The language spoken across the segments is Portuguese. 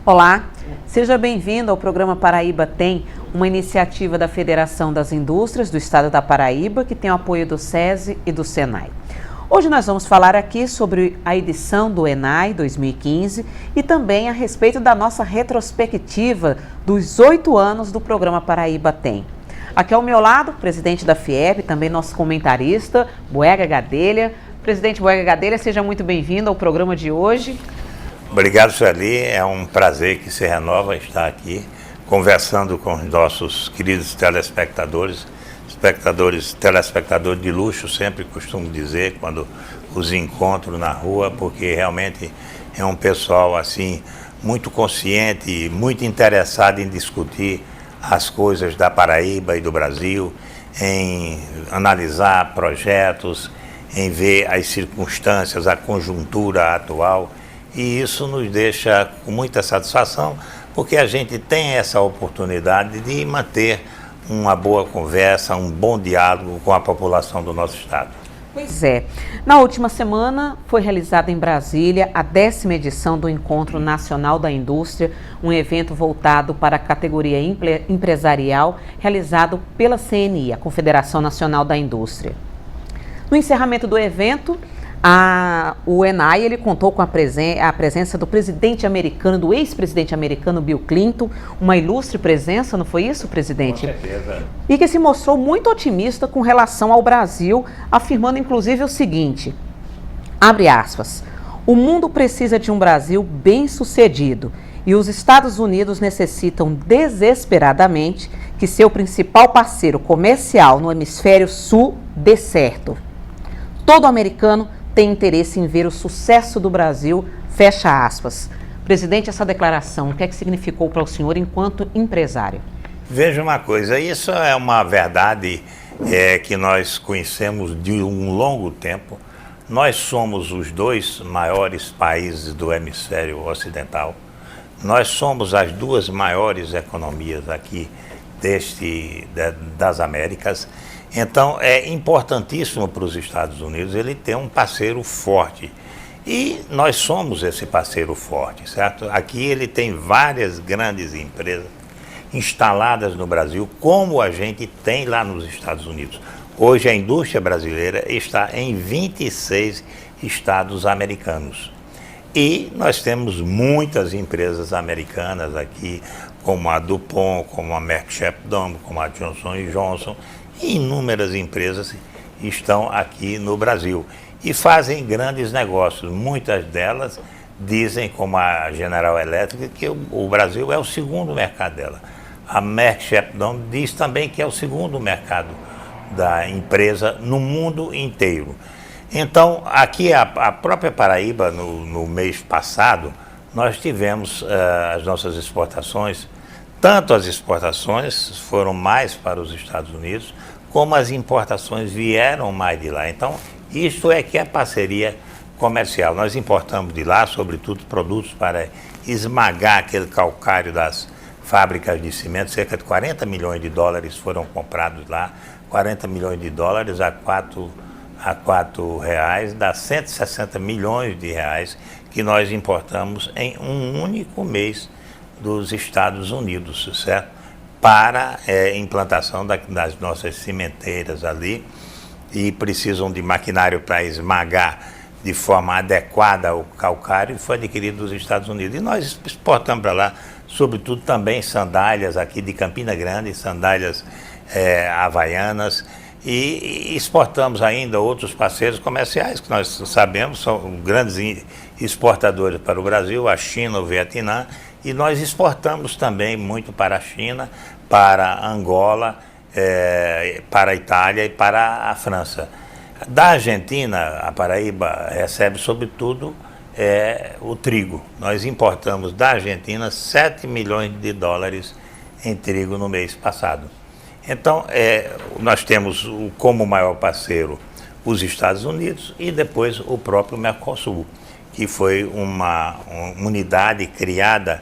Olá, seja bem-vindo ao programa Paraíba Tem, uma iniciativa da Federação das Indústrias do Estado da Paraíba, que tem o apoio do SESI e do SENAI. Hoje nós vamos falar aqui sobre a edição do ENAI 2015 e também a respeito da nossa retrospectiva dos 8 anos do programa Paraíba Tem. Aqui ao meu lado, o presidente da FIEB, também nosso comentarista, Boega Gadelha. Presidente Boega Gadelha, seja muito bem-vindo ao programa de hoje. Obrigado, Sueli. É um prazer que se renova estar aqui conversando com os nossos queridos telespectadores. Telespectadores de luxo, sempre costumo dizer quando os encontro na rua, porque realmente é um pessoal assim muito consciente, muito interessado em discutir as coisas da Paraíba e do Brasil, em analisar projetos, em ver as circunstâncias, a conjuntura atual. E isso nos deixa com muita satisfação, porque a gente tem essa oportunidade de manter uma boa conversa, um bom diálogo com a população do nosso estado. Pois é. Na última semana foi realizada em Brasília a 10ª edição do Encontro Nacional da Indústria, um evento voltado para a categoria empresarial, realizado pela CNI, a Confederação Nacional da Indústria. No encerramento do evento, o ENAI ele contou com a presença do presidente americano, do ex-presidente americano Bill Clinton, uma ilustre presença, não foi isso, presidente? Com certeza. E que se mostrou muito otimista com relação ao Brasil, afirmando inclusive o seguinte, abre aspas, o mundo precisa de um Brasil bem-sucedido e os Estados Unidos necessitam desesperadamente que seu principal parceiro comercial no hemisfério sul dê certo. Todo americano tem interesse em ver o sucesso do Brasil, fecha aspas. Presidente, essa declaração, o que é que significou para o senhor enquanto empresário? Veja uma coisa, isso é uma verdade que nós conhecemos de um longo tempo. Nós somos os 2 maiores países do hemisfério ocidental. Nós somos as 2 maiores economias aqui das Américas. Então, é importantíssimo para os Estados Unidos ele ter um parceiro forte. E nós somos esse parceiro forte, certo? Aqui ele tem várias grandes empresas instaladas no Brasil, como a gente tem lá nos Estados Unidos. Hoje a indústria brasileira está em 26 estados americanos. E nós temos muitas empresas americanas aqui, como a DuPont, como a Merck Sharp-Dohme, como a Johnson & Johnson, e inúmeras empresas estão aqui no Brasil e fazem grandes negócios. Muitas delas dizem, como a General Electric, que o Brasil é o segundo mercado dela. A Merck Sharp-Dohme diz também que é o segundo mercado da empresa no mundo inteiro. Então, aqui a própria Paraíba, no mês passado, nós tivemos as nossas exportações. Tanto as exportações foram mais para os Estados Unidos, como as importações vieram mais de lá. Então, isto é que é parceria comercial. Nós importamos de lá, sobretudo, produtos para esmagar aquele calcário das fábricas de cimento. Cerca de 40 milhões de dólares foram comprados lá. 40 milhões de dólares a quatro reais, dá 160 milhões de reais que nós importamos em um único mês dos Estados Unidos, certo? Para implantação das nossas cimenteiras ali, e precisam de maquinário para esmagar de forma adequada o calcário, e foi adquirido dos Estados Unidos. E nós exportamos para lá, sobretudo também sandálias aqui de Campina Grande, sandálias havaianas, e exportamos ainda outros parceiros comerciais que nós sabemos são grandes exportadores para o Brasil, a China, o Vietnã. E nós exportamos também muito para a China, para Angola, para a Itália e para a França. Da Argentina, a Paraíba recebe, sobretudo, o trigo. Nós importamos da Argentina 7 milhões de dólares em trigo no mês passado. Então, nós temos como maior parceiro os Estados Unidos e depois o próprio Mercosul, que foi uma unidade criada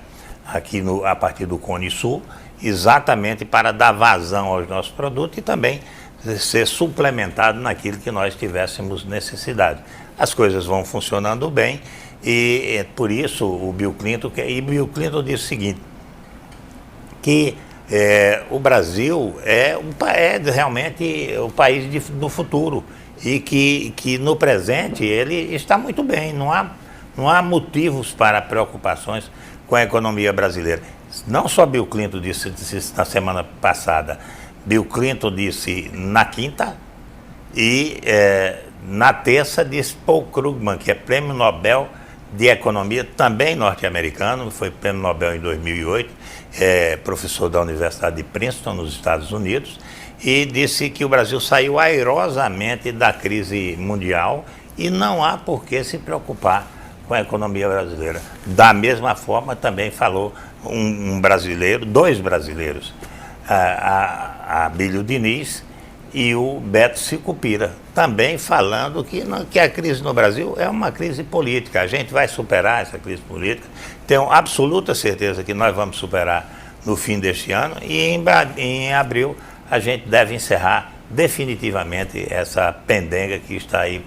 aqui a partir do Cone Sul, exatamente para dar vazão aos nossos produtos e também ser suplementado naquilo que nós tivéssemos necessidade. As coisas vão funcionando bem E por isso o Bill Clinton disse o seguinte, que o Brasil é realmente o país do futuro e que no presente ele está muito bem, não há motivos para preocupações com a economia brasileira. Não só Bill Clinton disse na semana passada, Bill Clinton disse na quinta e na terça disse Paul Krugman, que é prêmio Nobel de Economia, também norte-americano, foi prêmio Nobel em 2008, professor da Universidade de Princeton, nos Estados Unidos, e disse que o Brasil saiu airosamente da crise mundial e não há por que se preocupar com a economia brasileira. Da mesma forma, também falou dois brasileiros, a Abílio Diniz e o Beto Sicupira, também falando que a crise no Brasil é uma crise política. A gente vai superar essa crise política, tenho absoluta certeza que nós vamos superar no fim deste ano e em abril a gente deve encerrar definitivamente essa pendenga que está aí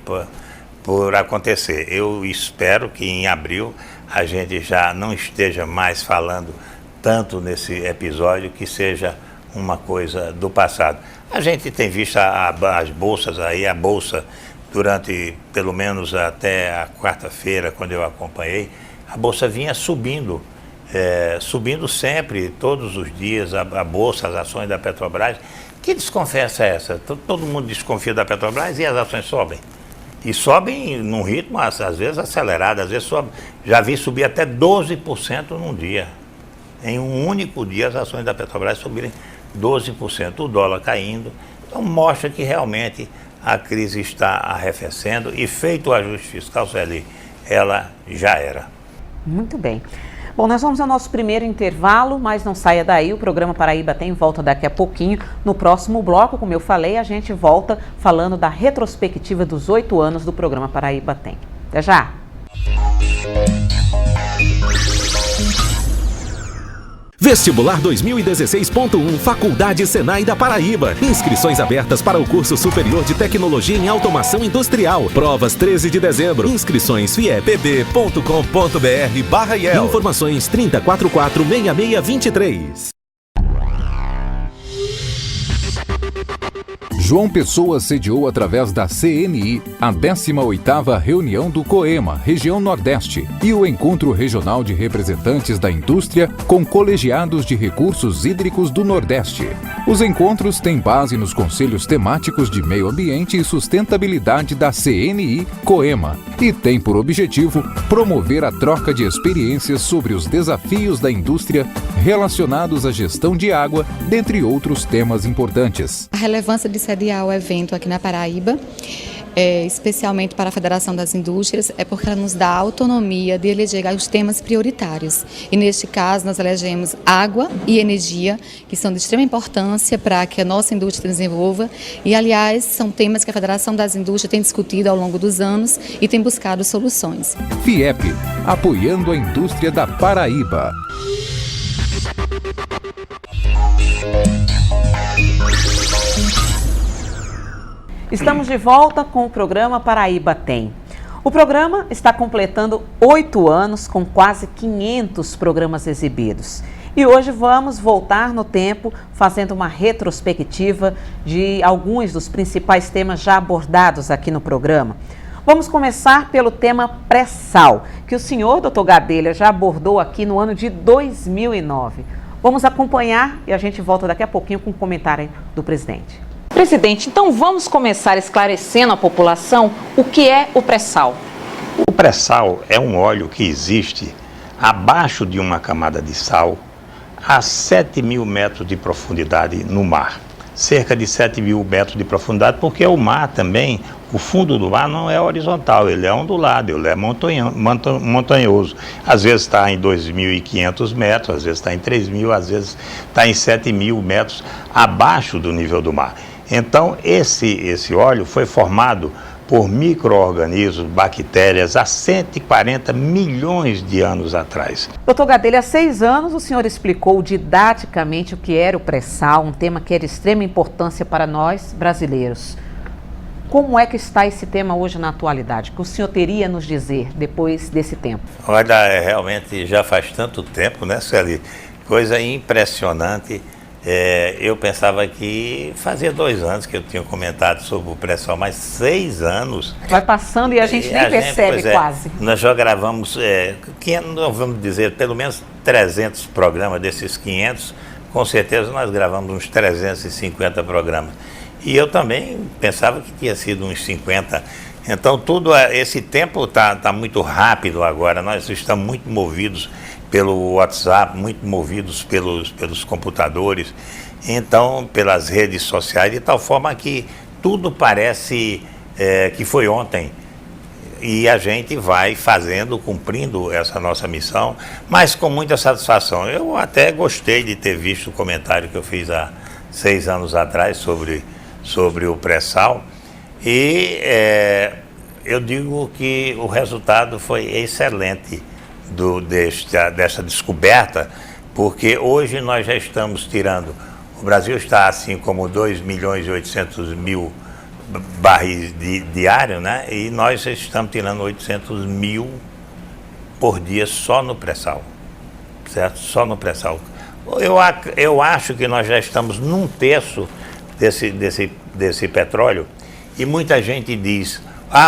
por acontecer. Eu espero que em abril a gente já não esteja mais falando tanto nesse episódio, que seja uma coisa do passado. A gente tem visto as bolsas aí, a bolsa durante pelo menos até a quarta-feira, quando eu acompanhei, a bolsa vinha subindo sempre, todos os dias, a bolsa, as ações da Petrobras. Que desconfiança é essa? Todo mundo desconfia da Petrobras e as ações sobem. E sobem num ritmo, às vezes, acelerado, às vezes sobe. Já vi subir até 12% num dia. Em um único dia, as ações da Petrobras subirem 12%, o dólar caindo. Então, mostra que realmente a crise está arrefecendo e, feito o ajuste fiscal, Sueli, ela já era. Muito bem. Bom, nós vamos ao nosso primeiro intervalo, mas não saia daí, o programa Paraíba Tem volta daqui a pouquinho. No próximo bloco, como eu falei, a gente volta falando da retrospectiva dos 8 anos do programa Paraíba Tem. Até já! Vestibular 2016.1, Faculdade Senai da Paraíba. Inscrições abertas para o curso superior de Tecnologia em Automação Industrial. Provas 13 de dezembro. Inscrições fiep.com.br/iel. Informações 3044-6623. João Pessoa sediou através da CNI a 18ª reunião do COEMA, Região Nordeste, e o Encontro Regional de Representantes da Indústria com Colegiados de Recursos Hídricos do Nordeste. Os encontros têm base nos conselhos temáticos de meio ambiente e sustentabilidade da CNI COEMA e têm por objetivo promover a troca de experiências sobre os desafios da indústria relacionados à gestão de água, dentre outros temas importantes. A relevância de sediar o evento aqui na Paraíba, especialmente para a Federação das Indústrias, é porque ela nos dá a autonomia de eleger os temas prioritários. E neste caso nós elegemos água e energia, que são de extrema importância para que a nossa indústria desenvolva. E, aliás, são temas que a Federação das Indústrias tem discutido ao longo dos anos e tem buscado soluções. FIEP, apoiando a indústria da Paraíba. Estamos de volta com o programa Paraíba Tem. O programa está completando 8 anos com quase 500 programas exibidos. E hoje vamos voltar no tempo fazendo uma retrospectiva de alguns dos principais temas já abordados aqui no programa. Vamos começar pelo tema pré-sal, que o senhor, doutor Gadelha, já abordou aqui no ano de 2009. Vamos acompanhar e a gente volta daqui a pouquinho com o comentário do presidente. Presidente, então vamos começar esclarecendo à população o que é o pré-sal. O pré-sal é um óleo que existe abaixo de uma camada de sal a 7.000 metros de profundidade no mar. Cerca de 7.000 metros de profundidade, porque o mar também, o fundo do mar não é horizontal, ele é ondulado, ele é montanhoso. Às vezes está em 2.500 metros, às vezes está em 3.000, às vezes está em 7.000 metros abaixo do nível do mar. Então, esse óleo foi formado por micro-organismos, bactérias, há 140 milhões de anos atrás. Doutor Gadelha, há 6 anos o senhor explicou didaticamente o que era o pré-sal, um tema que é de extrema importância para nós, brasileiros. Como é que está esse tema hoje na atualidade? O que o senhor teria a nos dizer depois desse tempo? Olha, realmente já faz tanto tempo, né, Sueli? Coisa impressionante. Eu pensava que fazia 2 anos que eu tinha comentado sobre o pré-sal, mas 6 anos. Vai passando e a gente nem percebe quase. Nós já gravamos, nós vamos dizer, pelo menos 300 programas desses 500, com certeza nós gravamos uns 350 programas. E eu também pensava que tinha sido uns 50. Então, esse tempo está muito rápido agora. Nós estamos muito movidos pelo WhatsApp, muito movidos pelos computadores, então, pelas redes sociais, de tal forma que tudo parece que foi ontem. E a gente vai fazendo, cumprindo essa nossa missão, mas com muita satisfação. Eu até gostei de ter visto o comentário que eu fiz há 6 anos atrás sobre o pré-sal, e eu digo que o resultado foi excelente dessa descoberta, porque hoje nós já estamos tirando, o Brasil está assim como 2.800.000 barris diário, né? E nós estamos tirando 800.000 por dia só no pré-sal, certo? Só no pré-sal. Eu acho que nós já estamos num terço desse petróleo, e muita gente diz: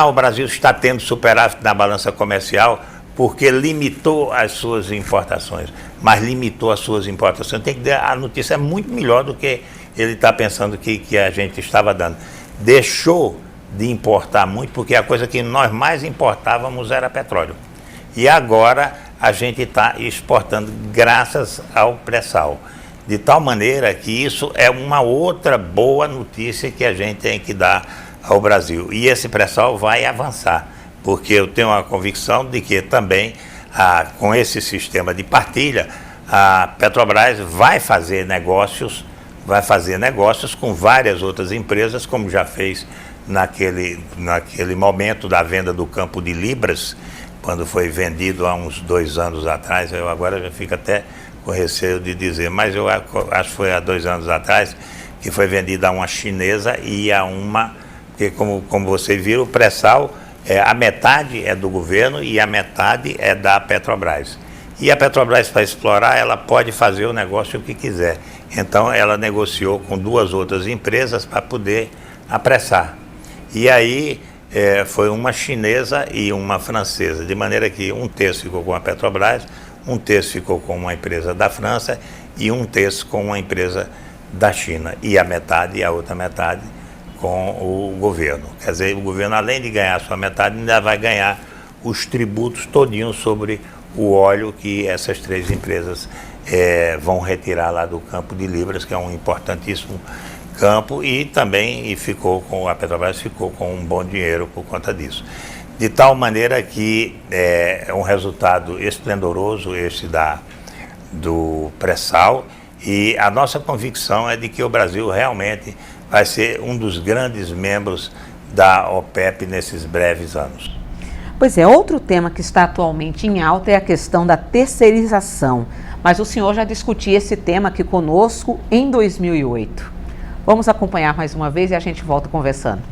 o Brasil está tendo superávit na balança comercial porque limitou as suas importações. Mas limitou as suas importações. A notícia é muito melhor do que ele está pensando que a gente estava dando. Deixou de importar muito, porque a coisa que nós mais importávamos era petróleo. E agora a gente está exportando graças ao pré-sal. De tal maneira que isso é uma outra boa notícia que a gente tem que dar ao Brasil. E esse pré-sal vai avançar, porque eu tenho a convicção de que também, com esse sistema de partilha, a Petrobras vai fazer negócios com várias outras empresas, como já fez naquele momento da venda do campo de Libras, quando foi vendido há uns 2 anos atrás. Eu agora já fico até com receio de dizer, mas eu acho que foi há 2 anos atrás, que foi vendida a uma chinesa e a uma, porque como vocês viram, o pré-sal, a metade é do governo e a metade é da Petrobras. E a Petrobras, para explorar, ela pode fazer o negócio que quiser. Então, ela negociou com 2 outras empresas para poder apressar. E aí, foi uma chinesa e uma francesa, de maneira que 1/3 ficou com a Petrobras, 1/3 ficou com uma empresa da França e 1/3 com uma empresa da China. E a outra metade, com o governo. Quer dizer, o governo, além de ganhar a sua metade, ainda vai ganhar os tributos todinhos sobre o óleo que essas 3 empresas vão retirar lá do campo de Libras, que é um importantíssimo campo, e também a Petrobras ficou com um bom dinheiro por conta disso. De tal maneira que é um resultado esplendoroso esse do pré-sal, e a nossa convicção é de que o Brasil realmente vai ser um dos grandes membros da OPEP nesses breves anos. Pois é, outro tema que está atualmente em alta é a questão da terceirização, mas o senhor já discutiu esse tema aqui conosco em 2008. Vamos acompanhar mais uma vez e a gente volta conversando.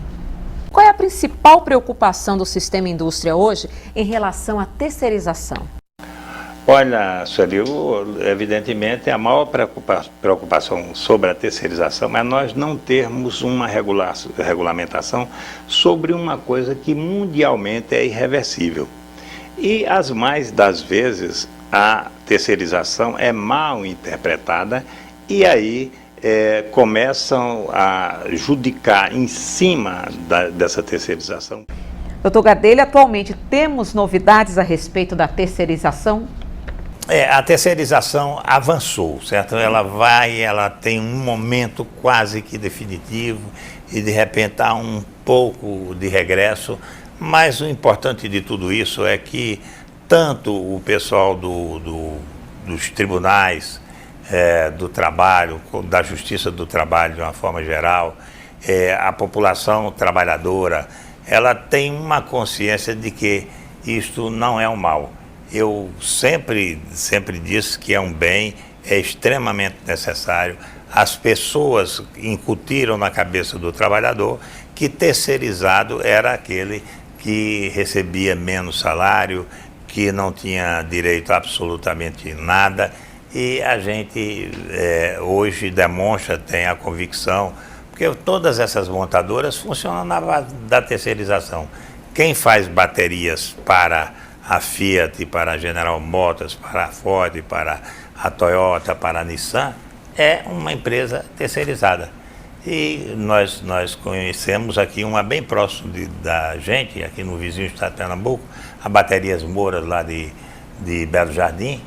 Qual é a principal preocupação do sistema indústria hoje em relação à terceirização? Olha, Sueli, evidentemente a maior preocupação sobre a terceirização é nós não termos uma regulamentação sobre uma coisa que mundialmente é irreversível. E as mais das vezes a terceirização é mal interpretada e aí começam a judicar em cima dessa terceirização. Doutor Gadelha, atualmente temos novidades a respeito da terceirização? A terceirização avançou, certo? Ela tem um momento quase que definitivo e de repente há um pouco de regresso, mas o importante de tudo isso é que tanto o pessoal dos tribunais do trabalho, da justiça do trabalho de uma forma geral, a população trabalhadora, ela tem uma consciência de que isto não é um mal. Eu sempre disse que é um bem, é extremamente necessário. as pessoas incutiram na cabeça do trabalhador que terceirizado era aquele que recebia menos salário, que não tinha direito a absolutamente nada, e a gente hoje demonstra, tem a convicção, porque todas essas montadoras funcionam na base da terceirização. Quem faz baterias para a Fiat, para a General Motors, para a Ford, para a Toyota, para a Nissan, é uma empresa terceirizada. E nós conhecemos aqui uma bem próximo da gente, aqui no vizinho estado de Pernambuco, a Baterias Moura, lá de Belo Jardim.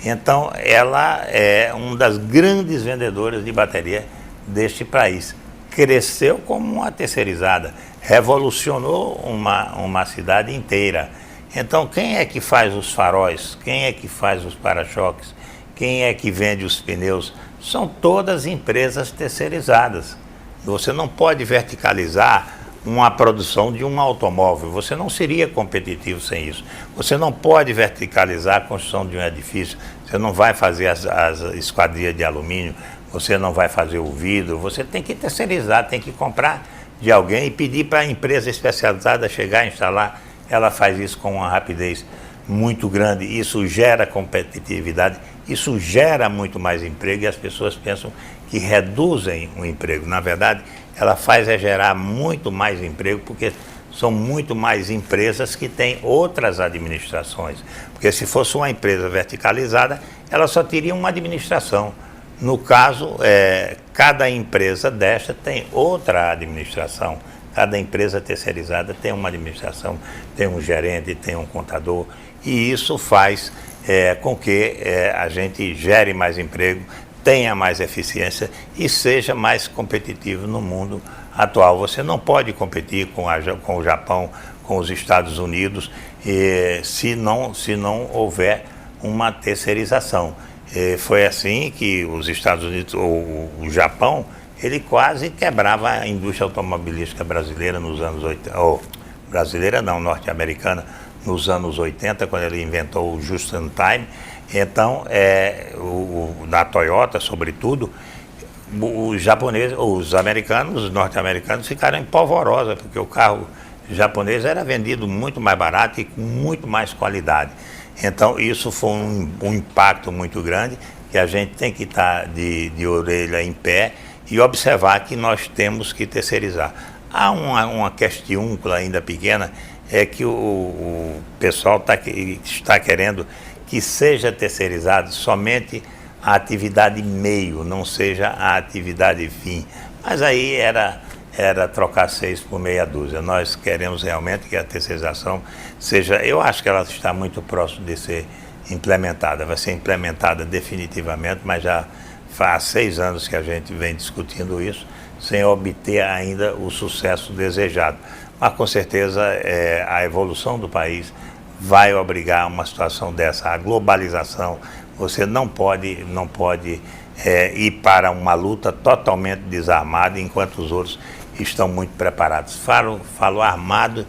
Então, ela é uma das grandes vendedoras de bateria deste país. Cresceu como uma terceirizada, revolucionou uma cidade inteira. Então, quem é que faz os faróis? Quem é que faz os para-choques? Quem é que vende os pneus? São todas empresas terceirizadas. Você não pode verticalizar uma produção de um automóvel, você não seria competitivo sem isso. Você não pode verticalizar a construção de um edifício, você não vai fazer as esquadrias de alumínio, você não vai fazer o vidro, você tem que terceirizar, tem que comprar de alguém e pedir para a empresa especializada chegar e instalar. Ela faz isso com uma rapidez muito grande, isso gera competitividade, isso gera muito mais emprego e as pessoas pensam que reduzem o emprego. Na verdade, ela faz gerar muito mais emprego, porque são muito mais empresas que têm outras administrações. Porque se fosse uma empresa verticalizada, ela só teria uma administração. No caso, cada empresa desta tem outra administração. Cada empresa terceirizada tem uma administração, tem um gerente, tem um contador, e isso faz com que a gente gere mais emprego, tenha mais eficiência e seja mais competitivo no mundo atual. Você não pode competir com o Japão, com os Estados Unidos, se não houver uma terceirização. Foi assim que os Estados Unidos, ou o Japão, ele quase quebrava a indústria automobilística brasileira nos anos 80, brasileira não, norte-americana, nos anos 80, quando ele inventou o Just in Time. Então, da Toyota, sobretudo, os japoneses, os americanos, os norte-americanos ficaram em polvorosa, porque o carro japonês era vendido muito mais barato e com muito mais qualidade. Então, isso foi um impacto muito grande, que a gente tem que estar de orelha em pé e observar que nós temos que terceirizar. Há uma questiúncula ainda pequena, é que o pessoal está querendo que seja terceirizado somente a atividade meio, não seja a atividade fim. Mas aí era trocar 6 por meia dúzia. Nós queremos realmente que a terceirização seja, eu acho que ela está muito próxima de ser implementada, vai ser implementada definitivamente, mas já faz 6 anos que a gente vem discutindo isso, sem obter ainda o sucesso desejado. Mas com certeza a evolução do país vai obrigar uma situação dessa, a globalização. Você não pode ir para uma luta totalmente desarmada, enquanto os outros estão muito preparados. Falo armado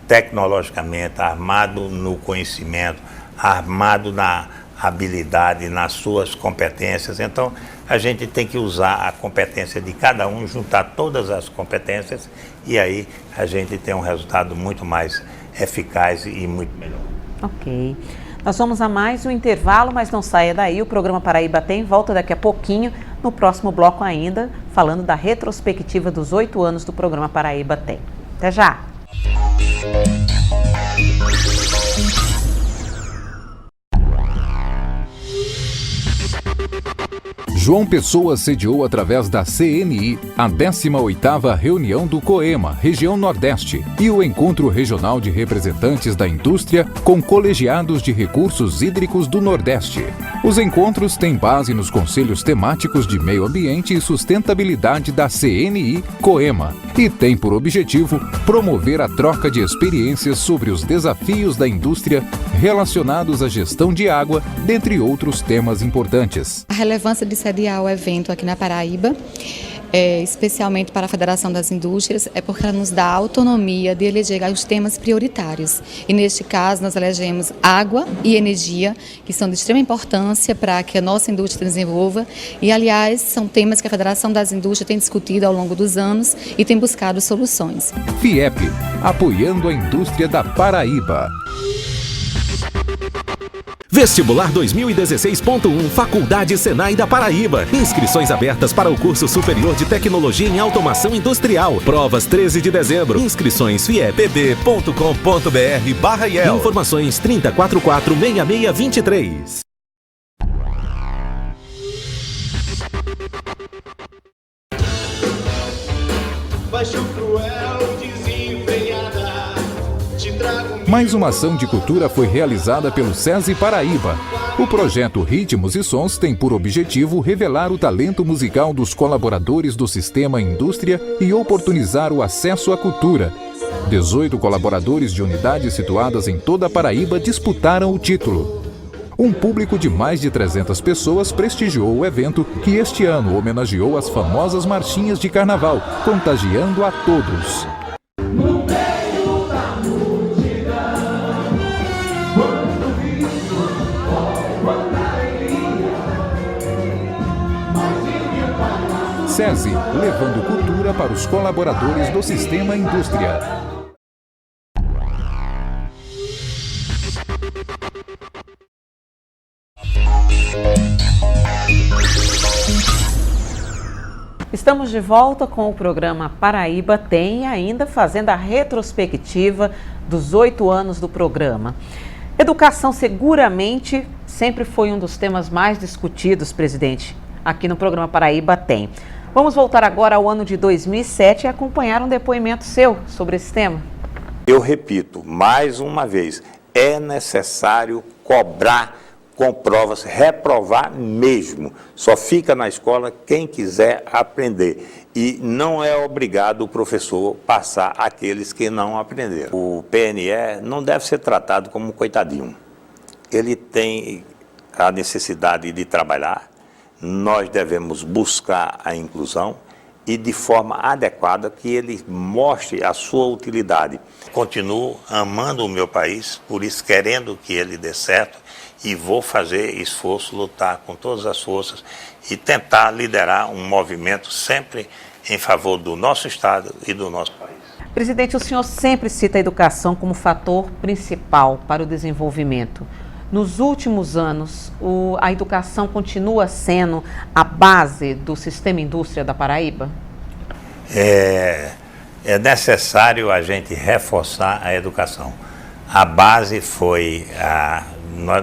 tecnologicamente, armado no conhecimento, armado na habilidade, nas suas competências. Então, a gente tem que usar a competência de cada um, juntar todas as competências, e aí a gente tem um resultado muito mais eficaz e muito melhor. Ok. Nós vamos a mais um intervalo, mas não saia daí. O programa Paraíba Tem volta daqui a pouquinho, no próximo bloco ainda, falando da retrospectiva dos 8 anos do programa Paraíba Tem. Até já! João Pessoa sediou através da CNI a 18ª reunião do COEMA, região Nordeste, e o Encontro Regional de Representantes da Indústria com Colegiados de Recursos Hídricos do Nordeste. Os encontros têm base nos conselhos temáticos de meio ambiente e sustentabilidade da CNI COEMA e têm por objetivo promover a troca de experiências sobre os desafios da indústria relacionados à gestão de água, dentre outros temas importantes. A relevância de sediar o evento aqui na Paraíba especialmente para a Federação das Indústrias, é porque ela nos dá autonomia de eleger os temas prioritários. E neste caso nós elegemos água e energia, que são de extrema importância para que a nossa indústria desenvolva. E, aliás, são temas que a Federação das Indústrias tem discutido ao longo dos anos e tem buscado soluções. FIEP, apoiando a indústria da Paraíba. Vestibular 2016.1, Faculdade Senai da Paraíba. Inscrições abertas para o curso superior de tecnologia em automação industrial. Provas 13 de dezembro. Inscrições fiep.com.br/iel. Informações 3044-6623. Paixão cruel, desenfreada, te trago. Mais uma ação de cultura foi realizada pelo SESI Paraíba. O projeto Ritmos e Sons tem por objetivo revelar o talento musical dos colaboradores do Sistema Indústria e oportunizar o acesso à cultura. 18 colaboradores de unidades situadas em toda a Paraíba disputaram o título. Um público de mais de 300 pessoas prestigiou o evento, que este ano homenageou as famosas marchinhas de carnaval, contagiando a todos. SESI, levando cultura para os colaboradores do Sistema Indústria. Estamos de volta com o programa Paraíba Tem, ainda fazendo a retrospectiva dos 8 anos do programa. Educação seguramente sempre foi um dos temas mais discutidos, presidente, aqui no programa Paraíba Tem. Vamos voltar agora ao ano de 2007 e acompanhar um depoimento seu sobre esse tema. Eu repito, mais uma vez, é necessário cobrar com provas, reprovar mesmo. Só fica na escola quem quiser aprender. E não é obrigado o professor passar aqueles que não aprenderam. O PNE não deve ser tratado como um coitadinho. Ele tem a necessidade de trabalhar, nós devemos buscar a inclusão e de forma adequada que ele mostre a sua utilidade. Continuo amando o meu país, por isso querendo que ele dê certo, e vou fazer esforço, lutar com todas as forças e tentar liderar um movimento sempre em favor do nosso Estado e do nosso país. Presidente, o senhor sempre cita a educação como fator principal para o desenvolvimento. Nos últimos anos, a educação continua sendo a base do sistema indústria da Paraíba? É necessário a gente reforçar a educação. A base foi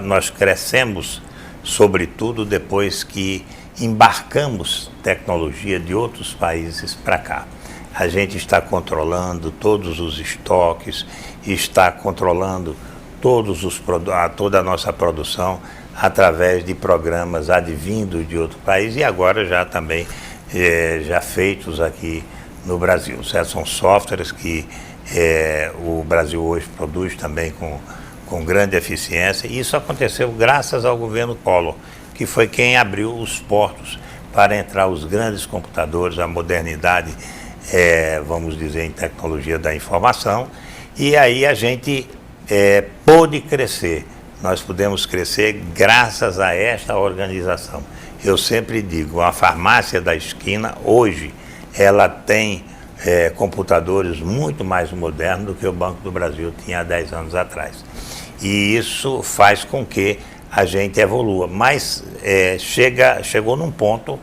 nós crescemos, sobretudo depois que embarcamos tecnologia de outros países para cá. A gente está controlando todos os estoques, está controlando toda a nossa produção através de programas advindos de outro país e agora já também já feitos aqui no Brasil. Certo? São softwares que o Brasil hoje produz também com grande eficiência, e isso aconteceu graças ao governo Collor, que foi quem abriu os portos para entrar os grandes computadores, a modernidade, vamos dizer, em tecnologia da informação, e aí a gente pôde crescer. Nós pudemos crescer graças a esta organização. Eu sempre digo, a farmácia da esquina, hoje, ela tem computadores muito mais modernos do que o Banco do Brasil tinha há 10 anos atrás. E isso faz com que a gente evolua. Mas chegou num ponto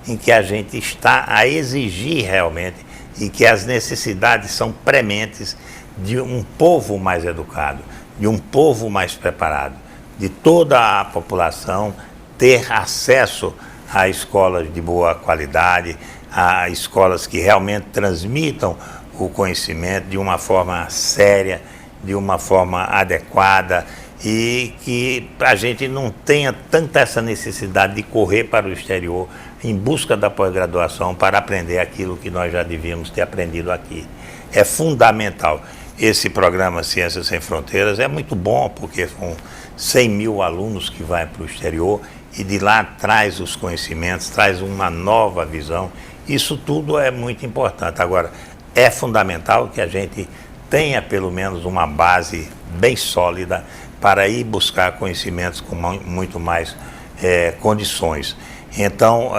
em que a gente está a exigir realmente e que as necessidades são prementes de um povo mais educado, de um povo mais preparado, de toda a população ter acesso a escolas de boa qualidade, a escolas que realmente transmitam o conhecimento de uma forma séria, de uma forma adequada e que a gente não tenha tanta essa necessidade de correr para o exterior em busca da pós-graduação para aprender aquilo que nós já devíamos ter aprendido aqui. É fundamental. Esse programa Ciências Sem Fronteiras é muito bom porque são 100 mil alunos que vão para o exterior e de lá traz os conhecimentos, traz uma nova visão Isso tudo é muito importante. Agora, é fundamental que a gente tenha pelo menos uma base bem sólida para ir buscar conhecimentos com muito mais condições. Então,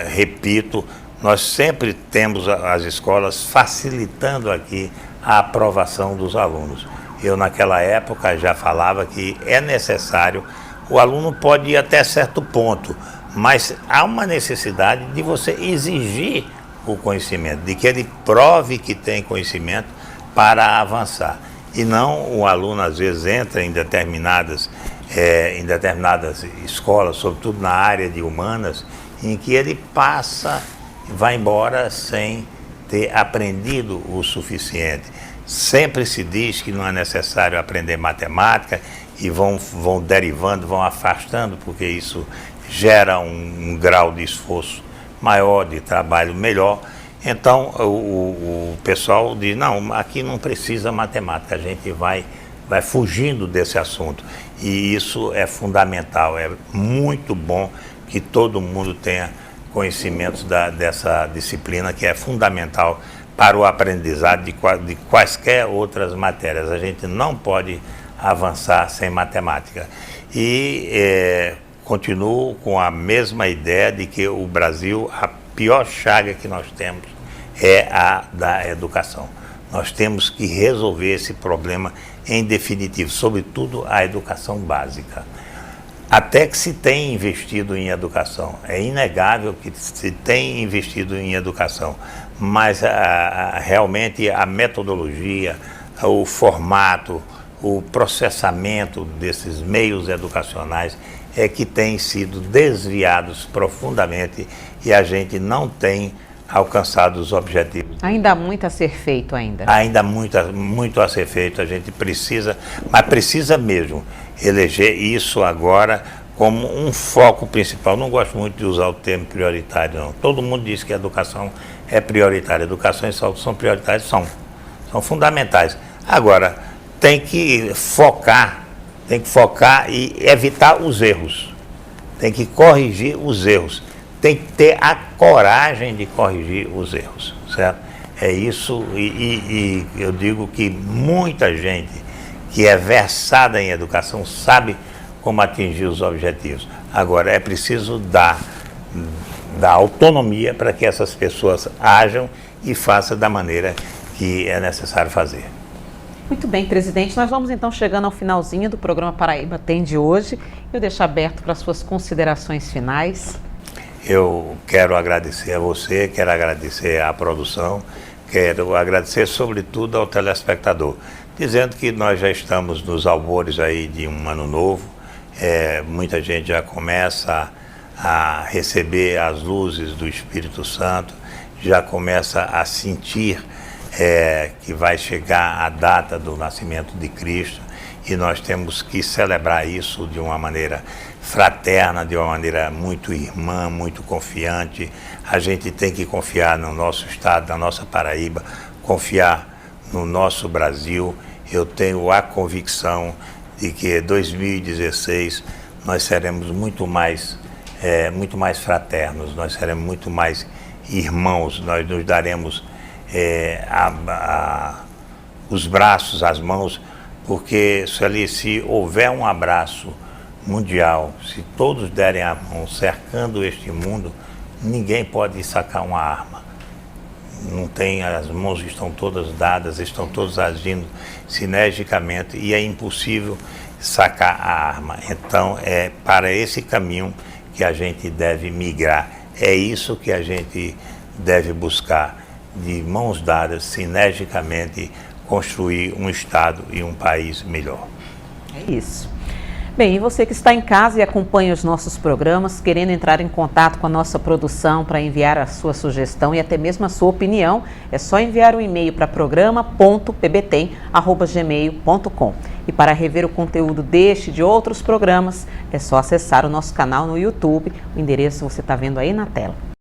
repito, nós sempre temos as escolas facilitando aqui a aprovação dos alunos. Eu, naquela época, já falava que é necessário, o aluno pode ir até certo ponto, mas há uma necessidade de você exigir o conhecimento, de que ele prove que tem conhecimento para avançar. E não o aluno, às vezes, entra em determinadas escolas, sobretudo na área de humanas, em que ele vai embora sem ter aprendido o suficiente. Sempre se diz que não é necessário aprender matemática e vão derivando, vão afastando, porque isso gera um grau de esforço maior, de trabalho melhor. Então o pessoal diz, não, aqui não precisa matemática, a gente vai fugindo desse assunto. E isso é fundamental, é muito bom que todo mundo tenha conhecimentos dessa disciplina, que é fundamental para o aprendizado de quaisquer outras matérias. A gente não pode avançar sem matemática. E continuo com a mesma ideia de que o Brasil, a pior chaga que nós temos é a da educação. Nós temos que resolver esse problema em definitivo, sobretudo a educação básica. Até que se tem investido em educação, é inegável que se tem investido em educação, mas realmente a metodologia, o formato, o processamento desses meios educacionais é que tem sido desviados profundamente e a gente não tem alcançado os objetivos. Ainda há muito a ser feito ainda. Ainda muito a ser feito, a gente precisa, mas precisa mesmo eleger isso agora como um foco principal. Não gosto muito de usar o termo prioritário, não. Todo mundo diz que a educação é prioritária, educação e saúde são prioritárias, são fundamentais. Agora, tem que focar e evitar os erros, tem que corrigir os erros. Tem que ter a coragem de corrigir os erros, certo? É isso, e eu digo que muita gente que é versada em educação sabe como atingir os objetivos. Agora, é preciso dar autonomia para que essas pessoas ajam e façam da maneira que é necessário fazer. Muito bem, presidente. Nós vamos então chegando ao finalzinho do programa Paraíba Tem de hoje. Eu deixo aberto para as suas considerações finais. Eu quero agradecer a você, quero agradecer à produção, quero agradecer sobretudo ao telespectador, dizendo que nós já estamos nos albores aí de um ano novo, muita gente já começa a receber as luzes do Espírito Santo, já começa a sentir que vai chegar a data do nascimento de Cristo e nós temos que celebrar isso de uma maneira fraterna, de uma maneira muito irmã, muito confiante. A gente tem que confiar no nosso estado, na nossa Paraíba, confiar no nosso Brasil. Eu tenho a convicção de que em 2016 nós seremos muito mais fraternos, nós seremos muito mais irmãos, nós nos daremos os braços, as mãos, porque se houver um abraço mundial, se todos derem a mão cercando este mundo, ninguém pode sacar uma arma. Não tem, as mãos estão todas dadas, estão todos agindo sinergicamente e é impossível sacar a arma. Então é para esse caminho que a gente deve migrar. É isso que a gente deve buscar, de mãos dadas, sinergicamente, construir um Estado e um país melhor. É isso. Bem, e você que está em casa e acompanha os nossos programas, querendo entrar em contato com a nossa produção para enviar a sua sugestão e até mesmo a sua opinião, é só enviar um e-mail para programa.pbtem@gmail.com. E para rever o conteúdo deste e de outros programas, é só acessar o nosso canal no YouTube. O endereço você está vendo aí na tela.